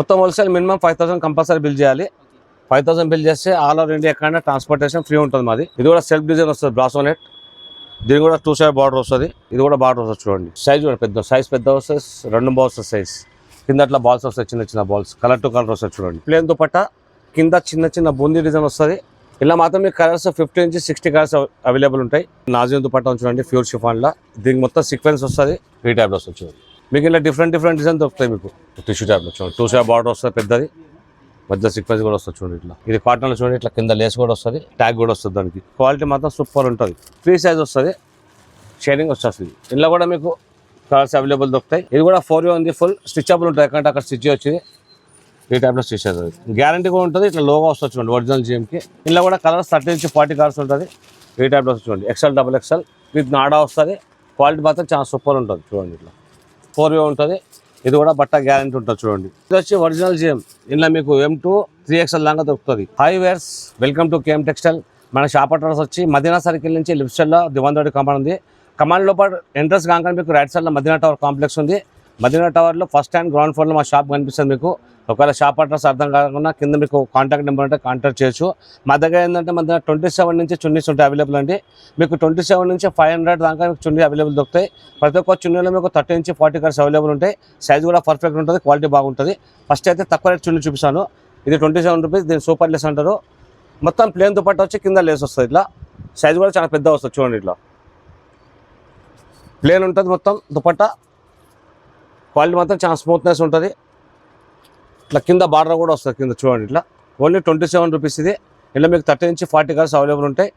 మొత్తం wholesale minimum 5000 compulsory bill చేయాలి. 5000 bill చేస్తే ఆల్ ఓవర్ ఇండియా ఎక్కడైనా ట్రాన్స్పోర్టేషన్ ఫ్రీ ఉంటుంది మాది. ఇది కూడా సెల్ఫ్ డిజైన్ వస్తుంది బ్రాసో నెట్. దీని కూడా 2 సైడ్ బార్డర్ వస్తుంది. ఇది కూడా బార్డర్ వస్తుంది చూడండి. సైజ్ కూడా సైజ్ పెద్ద వస్తుంది. 2 బాల్స్ సైజ్ కింద అట్లా బాల్స్ వస్తాయి, చిన్న చిన్న బాల్స్ కలర్ టు కలర్ వస్తాయి చూడండి. ప్లేన్ దుపట్టా కింద చిన్న చిన్న బూందీ డిజైన్ వస్తుంది. ఇలా మాత్రం మీకు కలర్స్ 50 నుంచి 60 కలర్స్ అవైలబుల్ ఉంటాయి. నాజిన్ దుపట్టా చూడండి ప్యూర్ షిఫాన్లో. దీనికి మొత్తం సీక్వెన్స్ వస్తుంది. ఈ టైప్లో వస్తుంది చూడండి. మీకు ఇలా డిఫరెంట్ డిజైన్ దొరుకుతాయి. మీకు టిష్యూ టైప్లో చూడండి. 2 సైడ్ బార్డర్ వస్తుంది పెద్దది, మధ్య సీక్వెన్స్ కూడా వస్తుంది చూడండి. ఇట్లా ఇది కాటన్లో చూడండి. ఇట్లా కింద లేస్ కూడా వస్తుంది, ట్యాగ్ కూడా వస్తుంది. దానికి క్వాలిటీ మాత్రం సూపర్ ఉంటుంది. ఫ్రీ సైజ్ వస్తుంది, షేడింగ్ వచ్చేస్తుంది. ఇందులో కూడా మీకు కలర్స్ అవైలబుల్ దొరుకుతాయి. ఇది కూడా 4 ఉంది, ఫుల్ స్టిచబుల్ ఉంటుంది. ఎక్కడంటే అక్కడ స్టిచ్ వచ్చింది. ఈ టైప్లో స్టిచ్ అవుతుంది. గ్యారంటీ కూడా ఉంటుంది. ఇట్లా లోగా వస్తుంది చూడండి ఒరిజినల్ జిఎంకి. ఇందులో కూడా కలర్స్ 30 నుంచి 40 కలర్స్ ఉంటుంది. ఈ టైప్లో చూడండి. XL, XXL విత్ నాడా వస్తుంది. క్వాలిటీ మాత్రం చాలా సూపర్ ఉంటుంది చూడండి. ఇట్లా 4 ఉంటుంది. ఇది కూడా బట్ట గ్యారంటీ ఉంటుంది చూడండి. ఇది వచ్చి ఒరిజినల్ జిఎం. ఇందులో మీకు M2 3XL దాకా దొరుకుతుంది. Hi viewers, welcome to KM textile. మన షాప్ అడ్రస్ వచ్చి మదీనా సర్కిల్ నుంచి లెఫ్ట్ సైడ్లో దివాన్ రోడ్ కాంపౌండ్ ఉంది. కమాండ్ లోపల ఎంట్రన్స్ కాగానే మీకు రైట్ సైడ్లో మదీనా టవర్ కాంప్లెక్స్ ఉంది. మదీనా టవర్లో ఫస్ట్ అండ్ గ్రౌండ్ ఫ్లోర్లో మా షాప్ కనిపిస్తుంది మీకు. ఒకవేళ షాప్ అడ్రస్ అర్థం కాకుండా కింద మీకు కాంటాక్ట్ నెంబర్ ఉంటే కాంటాక్ట్ చేయొచ్చు. మా దగ్గర ఏంటంటే మన దగ్గర 27 నుంచి చున్నీస్ ఉంటాయి అవైలబుల్ అండి. మీకు 27 నుంచి 500 దాకా మీకు చున్నీ అవైలబుల్ దొరుకుతాయి. ప్రతి ఒక్క చున్నీలో మీకు 30 నుంచి 40 కలర్స్ అవైలబుల్ ఉంటాయి. సైజ్ కూడా పర్ఫెక్ట్ ఉంటుంది, క్వాలిటీ బాగుంటుంది. ఫస్ట్ అయితే తక్కువ రేట్ చున్నీ చూపిస్తాను. ఇది 27 రూపీస్. దీన్ని సూపర్ లెస్ అంటారు. మొత్తం ప్లేన్ దుపట్టా వచ్చి కింద లేస్ వస్తుంది. ఇట్లా సైజ్ కూడా చాలా పెద్ద వస్తుంది చూడండి. ఇట్లా ప్లేన్ ఉంటుంది మొత్తం దుపట్టా. క్వాలిటీ మాత్రం చాలా స్మూత్నెస్ ఉంటుంది. ఇట్లా కింద బార్డర్ కూడా వస్తుంది కింద చూడండి. ఇట్లా ఓన్లీ 27 రూపీస్ ఇది. ఇలా మీకు 30 నుంచి 40 కలర్స్ అవైలబుల్ ఉంటాయి.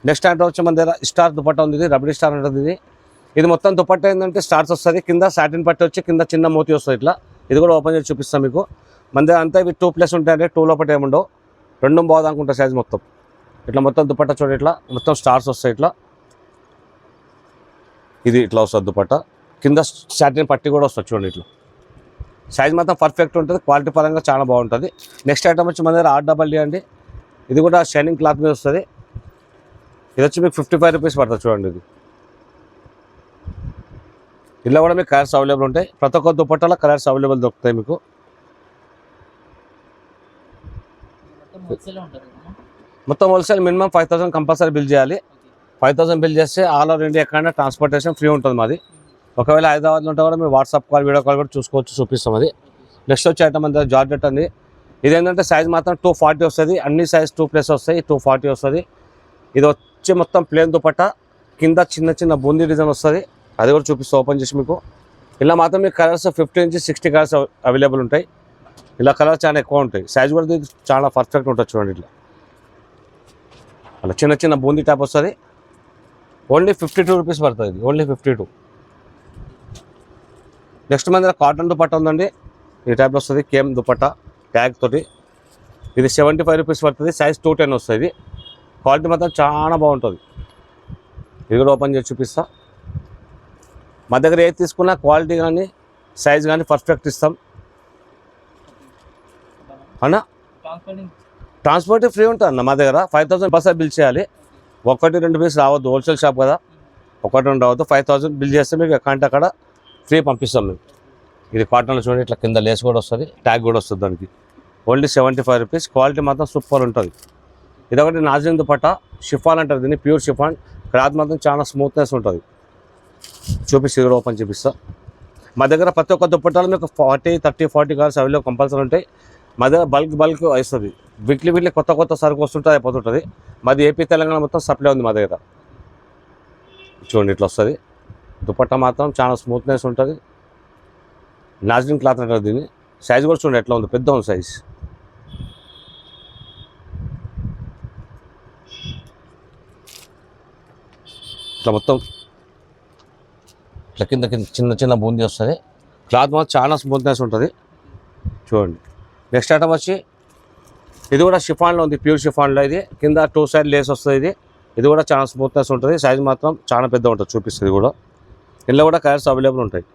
నెక్స్ట్ అంటే వచ్చి మన దగ్గర స్టార్ దుపట్టా ఉంది. ఇది రబడీ స్టార్ ఉంటుంది. ఇది మొత్తం దుపట్టా ఏంటంటే స్టార్స్ వస్తుంది. కింద సాటిన్ పట్టి వచ్చి కింద చిన్న మోతి వస్తుంది. ఇట్లా ఇది కూడా ఓపెన్ చేసి చూపిస్తాం మీకు. మన దగ్గర అంతా ఇవి 2 ప్లస్ ఉంటాయంటే 2 లోపల ఏముండవు. 2 బాగుంది అనుకుంటా సైజ్ మొత్తం. ఇట్లా మొత్తం దుపట్టా చూడండి. ఇట్లా మొత్తం స్టార్స్ వస్తాయి. ఇట్లా ఇది ఇట్లా వస్తుంది దుపట్టా. కింద సాటిన్ పట్టి కూడా వస్తుంది చూడండి. ఇట్లా సైజ్ మాత్రం పర్ఫెక్ట్ ఉంటుంది. క్వాలిటీ పరంగా చాలా బాగుంటుంది. నెక్స్ట్ ఐటమ్ వచ్చి మన దగ్గర RDD అండి. ఇది కూడా షైనింగ్ క్లాత్ మీద వస్తుంది. ఇది వచ్చి మీకు 55 రూపీస్ పడుతుంది చూడండి. ఇది ఇలా కూడా మీకు కలర్స్ అవైలబుల్ ఉంటాయి. ప్రతి ఒక్క దుపట్టాలో కలర్స్ అవైలబుల్ దొరుకుతాయి మీకు. మొత్తం హోల్సేల్ మినిమం 5000 కంపల్సరీ బిల్ చేయాలి. 5000 బిల్ చేస్తే ఆల్ ఓవర్ ఇండియా ఎక్కడైనా ట్రాన్స్పోర్టేషన్ ఫ్రీ ఉంటుంది మాది. ఒకవేళ హైదరాబాద్లో ఉంటే కూడా మీరు వాట్సాప్ కాల్, వీడియో కాల్ కూడా చూసుకోవచ్చు, చూపిస్తాం. అది నెక్స్ట్ వచ్చే ఐటమ్ అంతా జార్జెట్ అండి. ఇదేంటంటే సైజ్ మాత్రం 240 వస్తుంది. అన్ని సైజ్ 2 ప్లస్ వస్తాయి. 240 వస్తుంది. ఇది వచ్చి మొత్తం ప్లేన్ దుపట్టా. కింద చిన్న చిన్న బూందీ డిజైన్ వస్తుంది. అది కూడా చూపిస్తాం ఓపెన్ చేసి మీకు. ఇలా మాత్రం మీకు కలర్స్ 50 నుంచి 60 కలర్స్ అవైలబుల్ ఉంటాయి. ఇలా కలర్స్ చాలా ఎక్కువ ఉంటాయి. సైజ్ కూడా చాలా పర్ఫెక్ట్ ఉంటుంది చూడండి. ఇట్లా అలా చిన్న చిన్న బూందీ టైప్ వస్తుంది. ఓన్లీ 52 రూపీస్ పడుతుంది. ఇది ఓన్లీ 52. నెక్స్ట్ మన దగ్గర కాటన్ దుపట్టా ఉందండి. ఈ టైప్లో వస్తుంది. KM దుపట్టా ట్యాగ్ తోటి. ఇది 75 రూపీస్ పడుతుంది. సైజ్ 210 వస్తుంది. ఇది క్వాలిటీ మాత్రం చాలా బాగుంటుంది. ఇది కూడా ఓపెన్ చేసి చూపిస్తా. మా దగ్గర ఏది తీసుకున్నా క్వాలిటీ కానీ సైజ్ కానీ పర్ఫెక్ట్ ఇస్తాం అన్న. ట్రాన్స్పోర్ట్ ఫ్రీ ఉంటుంది అన్న మా దగ్గర. 5000 బస్ బిల్ చేయాలి. 1-2 పీస్ రావద్దు. హోల్సేల్ షాప్ కదా, 1-2 రావద్దు. 5000 బిల్ చేస్తే మీకు అకౌంట్ అక్కడ ఫ్రీ పంపిస్తాం మేము. ఇది కాటన్లో చూడండి. ఇట్లా కింద లేస్ కూడా వస్తుంది, ట్యాగ్ కూడా వస్తుంది దానికి. Only 75 rupees. క్వాలిటీ మాత్రం సూపర్ ఉంటుంది. ఇదొకటి నాజిన్ దుపట్టా. షిఫాన్ అంటారు దీన్ని, ప్యూర్ షిఫాన్. క్లాత్ మాత్రం చాలా స్మూత్నెస్ ఉంటుంది. చూపిస్తే కూడా ఓపెన్ చూపిస్తా. మా దగ్గర ప్రతి ఒక్క దుపట్టాలు మీకు 30-40 కలర్స్ అవైలబుల్ కంపల్సరీ ఉంటాయి. మా దగ్గర బల్క్ వస్తుంది. వీక్లీ కొత్త సరుకు వస్తుంటుంది, అయిపోతుంటుంది. మాది ఏపీ తెలంగాణ మొత్తం సప్లై ఉంది మా దగ్గర. చూడండి ఇట్లా వస్తుంది. దుపట్టా మాత్రం చాలా స్మూత్నెస్ ఉంటుంది. నాజిన్ క్లాత్ అంటారు దీన్ని. సైజ్ కూడా చూడండి ఎట్లా ఉంది, పెద్ద ఉంది సైజ్. ఇట్లా మొత్తం ఇట్లా కింద చిన్న చిన్న బూందీ వస్తుంది. క్లాత్ మాత్రం చాలా స్మూత్నెస్ ఉంటుంది చూడండి. నెక్స్ట్ ఐటమ్ వచ్చి ఇది కూడా షిఫాన్లో ఉంది, ప్యూర్ షిఫాన్లో. ఇది కింద 2 సైడ్ లేస్ వస్తుంది. ఇది కూడా చాలా స్మూత్నెస్ ఉంటుంది. సైజ్ మాత్రం చాలా పెద్ద ఉంటుంది. చూపిస్తుంది కూడా. ఇందులో కూడా కలర్స్ అవైలబుల్ ఉంటాయి.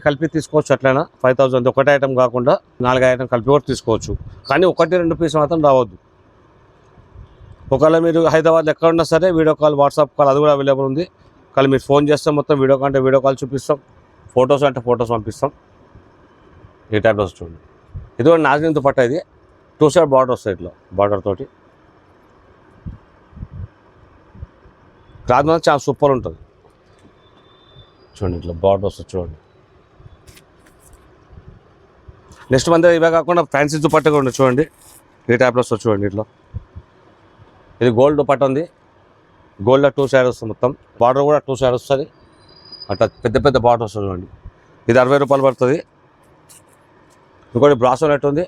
కలిపి తీసుకోవచ్చు అట్లయినా. 5000 ఒకటే ఐటమ్ కాకుండా 4 ఐటమ్ కలిపి కూడా తీసుకోవచ్చు. కానీ 1-2 పీస్ మాత్రం రావద్దు. ఒకవేళ మీరు హైదరాబాద్లో ఎక్కడ ఉన్నా సరే వీడియో కాల్, వాట్సాప్ కాల్ అది కూడా అవైలబుల్ ఉంది. కానీ మీరు ఫోన్ చేస్తే మొత్తం వీడియో కాల్ చూపిస్తాం. ఫొటోస్ అంటే ఫొటోస్ పంపిస్తాం. ఈ టైప్లో చూడండి. ఇది కూడా నాజరీన్ దుపట్టా. ఇది 2 సైడ్ బార్డర్ వస్తాయి ఇట్లా బార్డర్ తోటి. క్లాత్ మాత్రం చాలా సూపర్ ఉంటుంది చూడండి. ఇట్లా బార్డర్ వస్తుంది చూడండి. నెక్స్ట్ మన దగ్గర ఇవే కాకుండా ఫ్యాన్సీ దుపట్టా కూడా ఉంది చూడండి. ఈ టైప్లో వస్తుంది చూడండి. ఇట్లా ఇది గోల్డ్ దుపట్టా ఉంది. గోల్డ్లో 2 సైడ్ వస్తుంది మొత్తం. బార్డర్ కూడా 2 సైడ్ వస్తుంది. అట్లా పెద్ద పెద్ద బార్డర్ వస్తుంది చూడండి. ఇది 60 రూపాయలు పడుతుంది. ఇంకోటి బ్రాసో నెట్ ఉంది.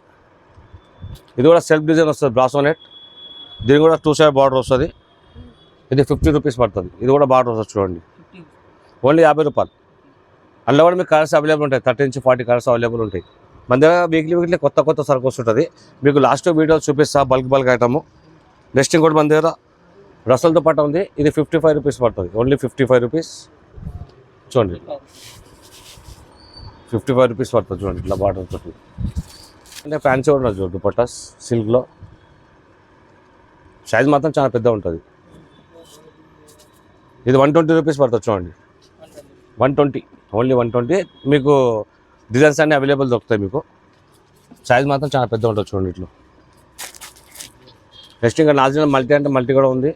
ఇది కూడా సెల్ఫ్ డిజైన్ వస్తుంది బ్రాసో నెట్. దీని కూడా 2 సైడ్ బార్డర్ వస్తుంది. ఇది 50 రూపీస్ పడుతుంది. ఇది కూడా బార్డర్ వస్తుంది చూడండి. ఓన్లీ 50 రూపాయలు. అందులో కూడా మీకు కలర్స్ అవైలబుల్ ఉంటాయి. 30 నుంచి 40 కలర్స్ అవైలబుల్ ఉంటాయి. మన దగ్గర వీక్లీ కొత్త సరుకు వస్తుంటుంది. మీకు లాస్ట్ వీడియో చూపిస్తా బల్క్ ఐటము. నెక్స్ట్ ఇంకోటి మన దగ్గర రసల్ దుపట్టా ఉంది. ఇది 55 రూపీస్ పడుతుంది. ఓన్లీ 55 రూపీస్ చూడండి. 55 రూపీస్ పడుతుంది చూడండి. ఇట్లా బార్డర్ తోటి. అంటే ఫ్యాన్సీ కూడా చూడండి దుపట్టా సిల్క్లో. సైజ్ మాత్రం చాలా పెద్ద ఉంటుంది. ఇది 120 రూపీస్ పడుతుంది చూడండి. 120, ఓన్లీ 120. మీకు డిజైన్స్ అన్నీ అవైలబుల్ దొరుకుతాయి మీకు. సైజ్ మాత్రం చాలా పెద్ద ఉంటుంది చూడండి. ఇట్లా నెక్స్ట్ ఇంకా నాజరీన్ మల్టీ అంటే మల్టీ కూడా ఉంది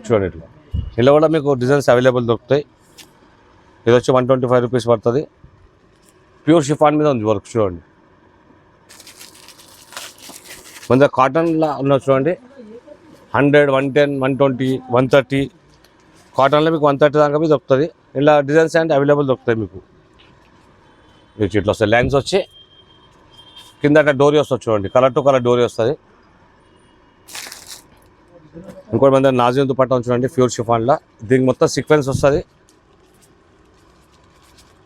చూడండి. ఇట్లా ఇలా కూడా మీకు డిజైన్స్ అవైలబుల్ దొరుకుతాయి. ఇది వచ్చి 125 రూపీస్ పడుతుంది. ప్యూర్ షిఫాన్ మీద ఉంది వర్క్ చూడండి. మన కాటన్లో ఉన్న చూడండి. 100, 110, 120, 130 కాటన్లో మీకు 130 దాకా మీద దొరుకుతుంది. ఇలా డిజైన్స్ అంటే అవైలబుల్ దొరుకుతాయి మీకు. ఇట్లా వస్తాయి లైన్స్ వచ్చి కింద అట్లా డోరీ వస్తుంది చూడండి. కలర్ టు కలర్ డోరీ వస్తుంది. ఇంకోటి మన నాజరీన్ దుపట్టా చూడండి. ప్యూర్ షిఫాన్లో దీనికి మొత్తం సీక్వెన్స్ వస్తుంది.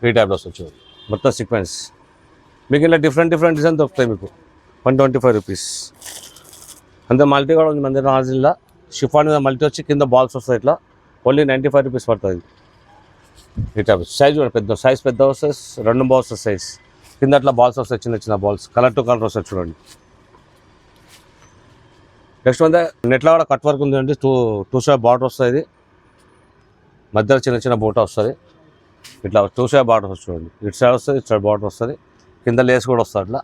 ఈ టైప్లో వస్తుంది చూడండి. మొత్తం సీక్వెన్స్ మీకు ఇలా డిఫరెంట్ డిజైన్ దొరుకుతాయి మీకు. 125 రూపీస్. అంతే మల్టీ కూడా ఉంది మన దగ్గర నాజరీన్లో. షిఫాన్ మీద మల్టీ వచ్చి కింద బాల్స్ వస్తాయి. ఇట్లా ఓన్లీ 95 రూపీస్ పడుతుంది. ఈ టైప్ సైజ్ కూడా పెద్ద సైజ్ పెద్ద వస్తుంది. 2 బాల్స్ సైజ్ కింద అట్లా బాల్స్ వస్తాయి. చిన్న బాల్స్ కలర్ టు కలర్ వస్తాయి చూడండి. నెక్స్ట్ మన నెట్లో కూడా కట్ వర్క్ ఉందండి. 2 సైడ్ బార్డర్ వస్తుంది. ఇది మధ్యలో చిన్న బూట వస్తుంది. ఇట్లా 2 సైడ్ బార్డర్ వస్తుంది చూడండి. ఇటు సైడ్ వస్తుంది, ఇటు సైడ్ బార్డర్ వస్తుంది. కింద లేస్ కూడా వస్తుంది అట్లా.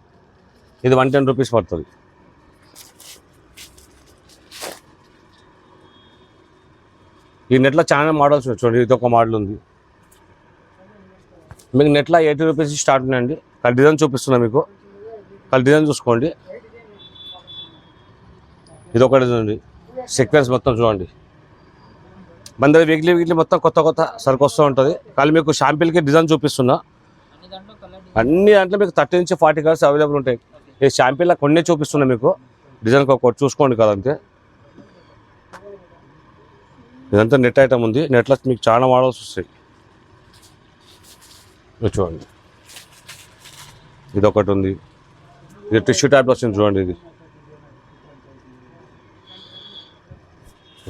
ఇది 110 రూపీస్ పడుతుంది. ఈ నెట్లో చాలా మోడల్స్ చూడండి. ఇది ఒక మోడల్ ఉంది మీకు. నెట్లో 80 రూపీస్ స్టార్ట్ ఉన్నాయండి. కల్ డిజైన్ చూపిస్తున్నా మీకు. కల్ డిజైన్ చూసుకోండి. ఇది ఒకటి చూడండి. సీక్వెన్స్ మొత్తం చూడండి. మన దగ్గర వీక్లీ మొత్తం కొత్త సరుకు వస్తూ ఉంటుంది. కానీ మీకు షాంపిల్కి డిజైన్ చూపిస్తున్నా. అన్ని దాంట్లో మీకు 30 నుంచి 40 కలర్స్ అవైలబుల్ ఉంటాయి. ఈ షాంపిల్లో కొన్ని చూపిస్తున్నా మీకు. డిజైన్కి ఒకటి చూసుకోండి కదా అంతే. ఇదంతా నెట్ ఐటమ్ ఉంది. నెట్లో మీకు చాలా మోడల్స్ వస్తాయి చూడండి. ఇది ఒకటి ఉంది. ఇది టిష్యూ టైప్లో వస్తుంది చూడండి. ఇది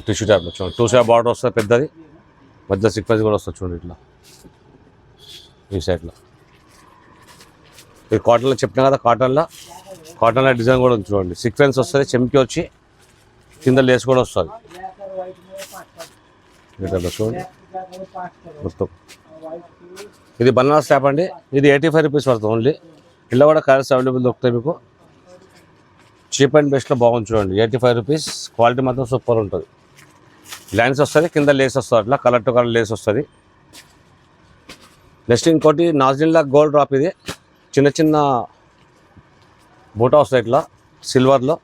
టిష్యూ టైప్లో చూడండి. 2 సైడ్ బార్డర్ వస్తుంది పెద్దది. మధ్య సీక్వెన్స్ కూడా వస్తుంది చూడండి. ఇట్లా ఈ సైడ్లో ఇది కాటన్లో చెప్పినా కదా. కాటన్లో డిజైన్ కూడా ఉంది చూడండి. సీక్వెన్స్ వస్తుంది. చెంకి వచ్చి కింద లేస్ కూడా వస్తుంది. చూడండి మొత్తం. ఇది బనారస్ స్టాప్ అండి. ఇది 85 రూపీస్ పడుతుంది ఓన్లీ. ఇలా కూడా కలర్స్ అవైలబుల్ దొరుకుతాయి మీకు. చీప్ అండ్ బెస్ట్లో బాగుంది చూడండి. 85 రూపీస్. క్వాలిటీ మాత్రం సూపర్ ఉంటుంది. లైన్స్ వస్తుంది, కింద లేస్ వస్తుంది. అట్లా కలర్ టు కలర్ లేస్ వస్తుంది. నెక్స్ట్ ఇంకోటి నాజరీన్లా గోల్డ్ డ్రాప్. ఇది చిన్న బూటా వస్తాయి ఇట్లా సిల్వర్లో.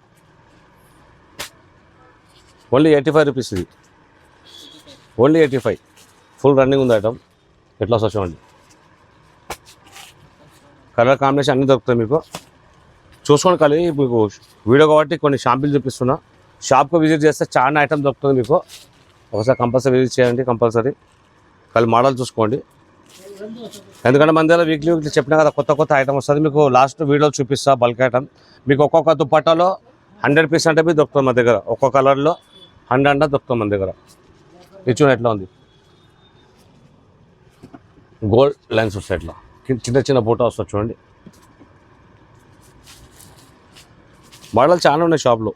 Only 85 rupees. ఇది ఓన్లీ 85. ఫుల్ రన్నింగ్ ఉంది ఐటమ్. ఎట్లా వస్తుంది చూడండి. కలర్ కాంబినేషన్ అన్నీ దొరుకుతాయి మీకు. చూసుకోండి. కలిగి మీకు వీడియో కాబట్టి కొన్ని షాంపిల్ చూపిస్తున్నా. షాప్కి విజిట్ చేస్తే చాలా ఐటమ్ దొరుకుతుంది మీకు. ఒకసారి కంపల్సరీ విజిట్ చేయండి. కంపల్సరీ కలిగి మోడల్ చూసుకోండి. ఎందుకంటే మన దగ్గర వీక్లీ చెప్పినా కదా కొత్త ఐటమ్ వస్తుంది మీకు. లాస్ట్ వీడియో చూపిస్తా బల్క్ ఐటమ్ మీకు. ఒక్కొక్క దుపట్టాలో 100 అంటే మీకు దొరుకుతుంది మన దగ్గర. ఒక్కొక్క కలర్లో 100 దొరుకుతుంది మన దగ్గర. ఇది చూడండి ఎట్లా ఉంది. గోల్డ్ లైన్స్ వస్తాయి. ఇట్లా చిన్న బూటా వస్తుంది చూడండి. మోడల్ చాలా ఉన్నాయి షాప్లో.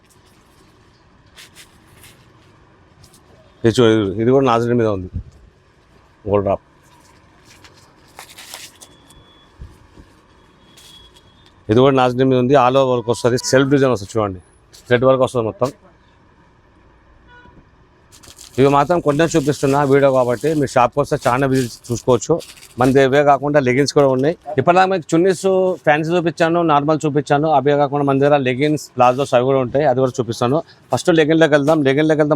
ఇది కూడా నాజరీన్ మీద ఉంది. గోల్డ్ డ్రాప్ ఇది కూడా నాజనీ మీద ఉంది, ఆల్ ఓవర్ వర్క్ వస్తుంది, సెల్ఫ్ డిజైన్ వస్తుంది చూడండి, థ్రెడ్ వర్క్ వస్తుంది మొత్తం. ఇవి మాత్రం కొంచెం చూపిస్తున్నా వీడియో కాబట్టి మీరు షాప్కి వస్తే చాలా విజిట్ చూసుకోవచ్చు. మన దగ్గర కాకుండా లెగిన్స్ కూడా ఉన్నాయి. ఇప్పటిదాకా మీకు చున్నీస్ ఫ్యాన్సీ చూపించాను, నార్మల్ చూపించాను. అవే కాకుండా మన దగ్గర లెగిన్స్, ప్లాజోస్ అవి కూడా ఉంటాయి, అది కూడా చూపిస్తాను. ఫస్ట్ లెగిన్లోకి వెళ్దాం.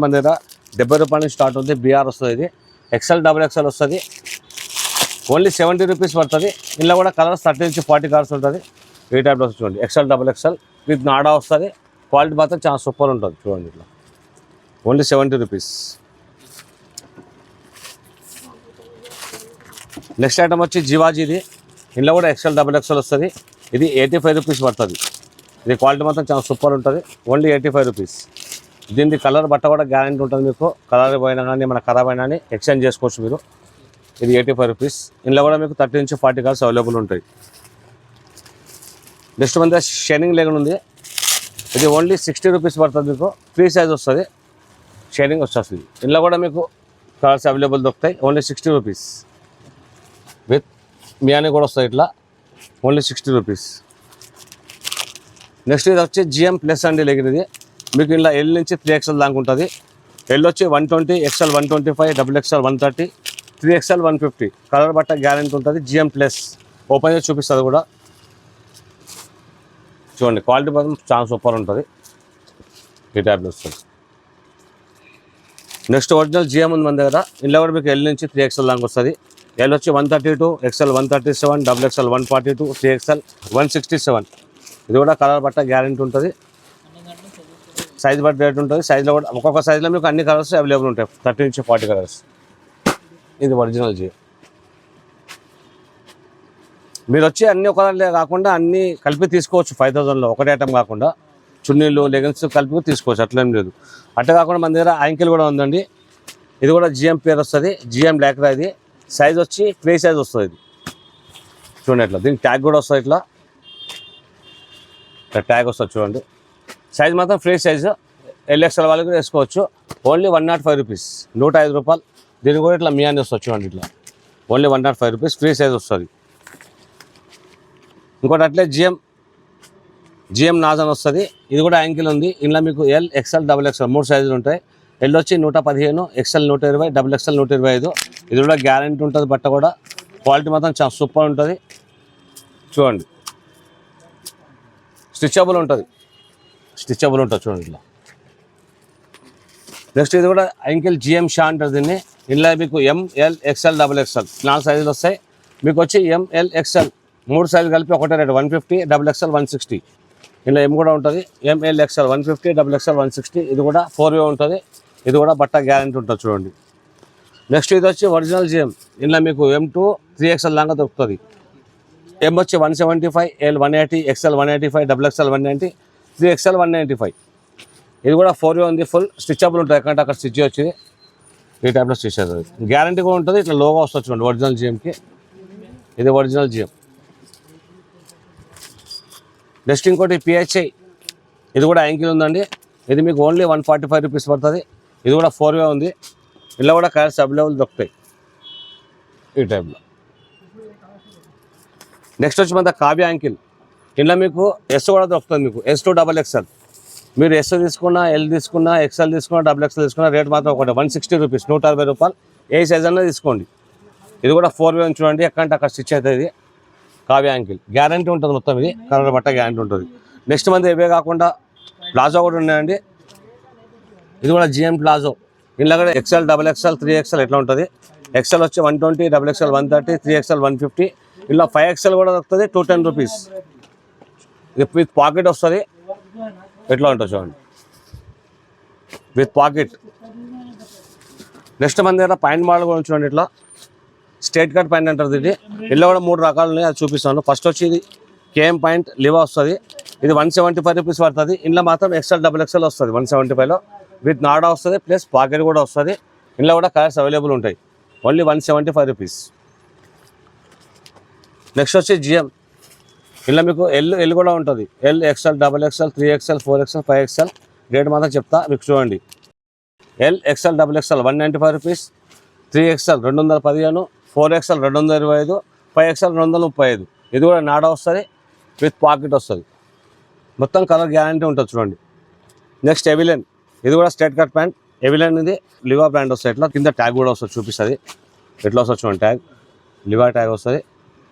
మన దగ్గర 70 రూపాయల నుంచి స్టార్ట్ అవుతుంది. బిఆర్ వస్తుంది, ఇది XL XXL వస్తుంది, ఓన్లీ 70 రూపీస్ పడుతుంది. ఇందులో కూడా కలర్స్ 30 నుంచి 40 కలర్స్ ఉంటుంది. ఈ టైప్లో వస్తుంది చూడండి, XL XXL విత్ నాడా వస్తుంది. క్వాలిటీ మాత్రం చాలా సూపర్ ఉంటుంది చూడండి, ఇట్లా ఓన్లీ 70 రూపీస్. నెక్స్ట్ ఐటమ్ వచ్చి జివాజీది, ఇందులో కూడా XL XXL వస్తుంది. ఇది 85 రూపీస్ పడుతుంది. ఇది క్వాలిటీ మాత్రం చాలా సూపర్ ఉంటుంది, ఓన్లీ 85 రూపీస్. దీనికి కలర్ బట్ట కూడా గ్యారెంటీ ఉంటుంది మీకు. కలర్ పోయినా కానీ మన ఖరాబ్ అయినా కానీ ఎక్స్చేంజ్ చేసుకోవచ్చు మీరు. ఇది 85 రూపీస్. ఇందులో కూడా మీకు 30 నుంచి 40 కలర్స్ అవైలబుల్ ఉంటాయి. నెక్స్ట్ మన షైనింగ్ లెగన్ ఉంది, ఇది ఓన్లీ 60 రూపీస్ పడుతుంది మీకు. ఫ్రీ సైజ్ వస్తుంది, షైనింగ్ వచ్చేస్తుంది. ఇందులో కూడా మీకు కలర్స్ అవైలబుల్ దొరుకుతాయి, ఓన్లీ 60 రూపీస్. విత్ మియాని కూడా వస్తుంది ఇట్లా, ఓన్లీ 60 రూపీస్. నెక్స్ట్ ఇది వచ్చి GM ప్లస్ అండి లెగిన్. ఇది మీకు ఇలా L నుంచి 3XL దాకా ఉంటుంది. L వచ్చి 120, XL 125, XXL 130, 3XL 150. కలర్ బట్ట గ్యారెంటీ ఉంటుంది. GM ప్లస్ ఓపెన్ చేసి చూపిస్తుంది కూడా చూడండి, క్వాలిటీ మాత్రం చాలా సూపర్ ఉంటుంది. ఈ టైప్లో వస్తుంది. నెక్స్ట్ ఒరిజినల్ GM ఉంది మన దగ్గర. ఇందులో కూడా మీకు L నుంచి 3XL దాకా వస్తుంది. L వచ్చి 132, XL 137, XXL 142, 3XL 167. ఇది కూడా కలర్ బట్ట గ్యారెంటీ ఉంటుంది. సైజ్ బట్టి రేట్ ఉంటుంది. సైజ్లో కూడా ఒక్కొక్క సైజ్లో మీకు అన్ని కలర్స్ అవైలబుల్ ఉంటాయి, 30 నుంచి 40 కలర్స్. ఇది ఒరిజినల్ GM. మీరు వచ్చి అన్ని ఒక కాకుండా అన్నీ కలిపి తీసుకోవచ్చు 5000లో, ఒకటే ఐటమ్ కాకుండా చున్నీలు లెగిన్స్ కలిపి తీసుకోవచ్చు, అట్లేం లేదు. అట్లా కాకుండా మన దగ్గర యాంకిల్ కూడా ఉందండి. ఇది కూడా GM పేరు వస్తుంది, GM బ్లాక్. ఇది సైజ్ వచ్చి ఫ్రీ సైజ్ వస్తుంది. ఇది చూడండి ఇట్లా, దీనికి ట్యాగ్ కూడా వస్తుంది, ఇట్లా ట్యాగ్ వస్తుంది చూడండి. సైజ్ మాత్రం ఫ్రీ సైజు, LXL వాళ్ళు కూడా వేసుకోవచ్చు. ఓన్లీ 105 రూపీస్, 105 రూపాయలు. దీనికి కూడా ఇట్లా మియాని వస్తుంది చూడండి, ఇట్లా ఓన్లీ 105 రూపీస్, ఫ్రీ సైజ్ వస్తుంది. ఇంకోటి అట్లే GM నాజన్ వస్తుంది. ఇది కూడా యాంకిల్ ఉంది. ఇందులో మీకు L, XL, XXL 3 సైజులు ఉంటాయి. L వచ్చి 115, XL 120, XXL 125. ఇది కూడా గ్యారెంటీ ఉంటుంది. బట్ట కూడా క్వాలిటీ మాత్రం చాలా సూపర్ ఉంటుంది చూడండి. స్టిచబుల్ ఉంటుంది చూడండి ఇట్లా. నెక్స్ట్ ఇది కూడా యాంకిల్ GM షా అంటారు దీన్ని. ఇందులో మీకు M, L, XL, XXL 4 సైజులు వస్తాయి. మీకు వచ్చి M, L, XL 3 సైజులు కలిపి ఒకటే రేటు 150, XXL 160. ఇందులో M కూడా ఉంటుంది. M, L, XL 150, XXL 160. ఇది కూడా 4-way ఉంటుంది. ఇది కూడా బట్ట గ్యారెంటీ ఉంటుంది చూడండి. నెక్స్ట్ ఇది వచ్చి ఒరిజినల్ GM. ఇందులో మీకు M2 3XL దాకా దొరుకుతుంది. M వచ్చి 175, L 180, XL 185, XXL 190, 3XL 195. ఇది కూడా 4-way ఉంది, ఫుల్ స్టిచబుల్ ఉంటుంది. ఎక్కడంటే అక్కడ స్టిచ్ వచ్చి ఈ టైప్లో స్టిచ్ అవుతుంది. గ్యారెంటీ కూడా ఉంటుంది. ఇట్లా లోగో వస్తుంది చూడండి ఒరిజినల్ GMకి. ఇది ఒరిజినల్ GM. నెక్స్ట్ ఇంకోటి PHI, ఇది కూడా యాంకిల్ ఉందండి. ఇది మీకు ఓన్లీ 145 రూపీస్ పడుతుంది. ఇది కూడా 4-way ఉంది. ఇలా కూడా కలర్స్ అవైలబుల్ దొరుకుతాయి ఈ టైప్లో. నెక్స్ట్ వచ్చి మన కావ్య యాంకిల్. ఇందులో మీకు S కూడా దొరుకుతుంది. మీకు S2 XXL. మీరు S తీసుకున్నా, L తీసుకున్నా, XL తీసుకున్నా, XXL తీసుకున్నా రేట్ మాత్రం ఒకటి 160 రూపీస్, 160 రూపాయలు. ఏ సైజ్ అన్నా తీసుకోండి. ఇది కూడా 4-way చూడండి, ఎక్కడంటే అక్కడ స్టిచ్ అవుతుంది. కావ్య యాంకిల్ గ్యారంటీ ఉంటుంది మొత్తం. ఇది కలర్ బట్ట గ్యారంటీ ఉంటుంది. నెక్స్ట్ మంది ఇవే కాకుండా ప్లాజో కూడా ఉన్నాయండి. ఇది కూడా GM ప్లాజో. ఇందులో కూడా XL, XXL, 3XL ఎట్లా ఉంటుంది. XL వచ్చి 120, XXL 130, 3XL 150. ఇలా 5XL కూడా దొరుకుతుంది, 210 రూపీస్. ఇది విత్ పాకెట్ వస్తుంది. ఎట్లా ఉంటుంది చూడండి, విత్ పాకెట్. నెక్స్ట్ మన దగ్గర పాయింట్ మోడల్ కూడా చూడండి, ఇట్లా స్ట్రైట్ కట్ పాయింట్ అంటారు ఇది. ఇందులో కూడా 3 రకాలు ఉన్నాయి, అది చూపిస్తాను. ఫస్ట్ వచ్చి ఇది KM పాయింట్ లివా వస్తుంది. ఇది 175 రూపీస్ పడుతుంది. ఇందులో మాత్రం XL XXL వస్తుంది 175లో, విత్ నాడా వస్తుంది, ప్లస్ పాకెట్ కూడా వస్తుంది. ఇందులో కూడా కలర్స్ అవైలబుల్ ఉంటాయి. Only 175 rupees. నెక్స్ట్ వచ్చి GM. ఇందులో మీకు L కూడా ఉంటుంది. L, XL, XXL, 3XL, 4XL, 5XL. Rate మాత్రం చెప్తా మీకు చూడండి. L, XL, XXL 195 rupees, 3XL 215, 4XL 225, 5XL 235. ఇది కూడా నాడా వస్తుంది, విత్ పాకెట్ వస్తుంది, మొత్తం కలర్ గ్యారంటీ ఉంటుంది చూడండి. నెక్స్ట్ ఎవిలెన్, ఇది కూడా స్ట్రైట్ కట్ ప్యాంట్. ఎవిలెన్ ఇది లివా బ్రాండ్ వస్తుంది, ఇట్లా కింద ట్యాగ్ కూడా వస్తుంది, చూపిస్తుంది ఎట్లా వస్తుంది చూడండి. ట్యాగ్ లివా ట్యాగ్ వస్తుంది.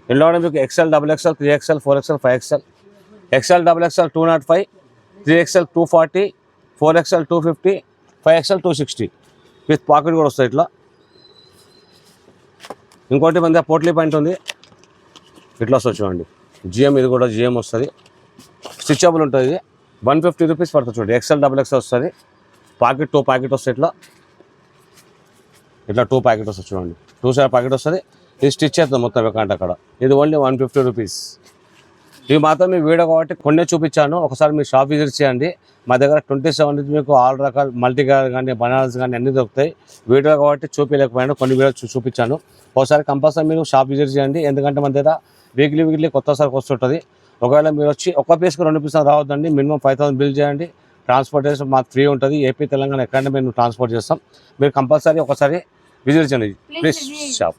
ఇందులో కూడా మీకు XL, XXL, 3XL, 4XL, 5XL, XL, XXL 205, 3XL 240, 4XL 250, 5XL 260 with pocket కూడా వస్తుంది ఇట్లా. ఇంకోటి మంది పోట్లీ ప్యాంట్ ఉంది, ఇట్లా వస్తుంది చూడండి. GM, ఇది కూడా GM వస్తుంది, స్టిచబుల్ ఉంటుంది. ఇది 150 రూపీస్ పడుతుంది చూడండి. XL, XXL వస్తుంది, పాకెట్ 2 ప్యాకెట్ వస్తుంది ఇట్లా. ఇట్లా 2 ప్యాకెట్ వస్తుంది చూడండి, 2 సైడ్ ప్యాకెట్ వస్తుంది. ఇది స్టిచ్ అవుతుంది మొత్తం ఎక్కడంటే అక్కడ. ఇది ఓన్లీ 150 రూపీస్. ఇవి మాత్రం మీ వీడియో కాబట్టి కొన్ని చూపించాను, ఒకసారి మీరు షాప్ విజిట్ చేయండి. మా దగ్గర 27 నుంచి మీకు ఆల్ రకాల మల్టీ కలర్ కానీ బనారస్ కానీ అన్నీ దొరుకుతాయి. వీడియో కాబట్టి చూపించలేకపోయాను, కొన్ని వీడియో చూపించాను. ఒకసారి కంపల్సరీ మీరు షాప్ విజిట్ చేయండి, ఎందుకంటే మన దగ్గర వీక్లీ కొత్త సరుకు వస్తుంటుంది. ఒకవేళ మీరు వచ్చి ఒక పీస్కి 2 పీసులు రావద్దండి, మినిమం 5000 బిల్ చేయండి. ట్రాన్స్పోర్టేషన్ మాకు ఫ్రీ ఉంటుంది, ఏపీ తెలంగాణ ఎక్కడైనా మేము ట్రాన్స్పోర్ట్ చేస్తాం. మీరు కంపల్సరీ ఒకసారి విజిట్ చేయండి ప్లీజ్ షాప్.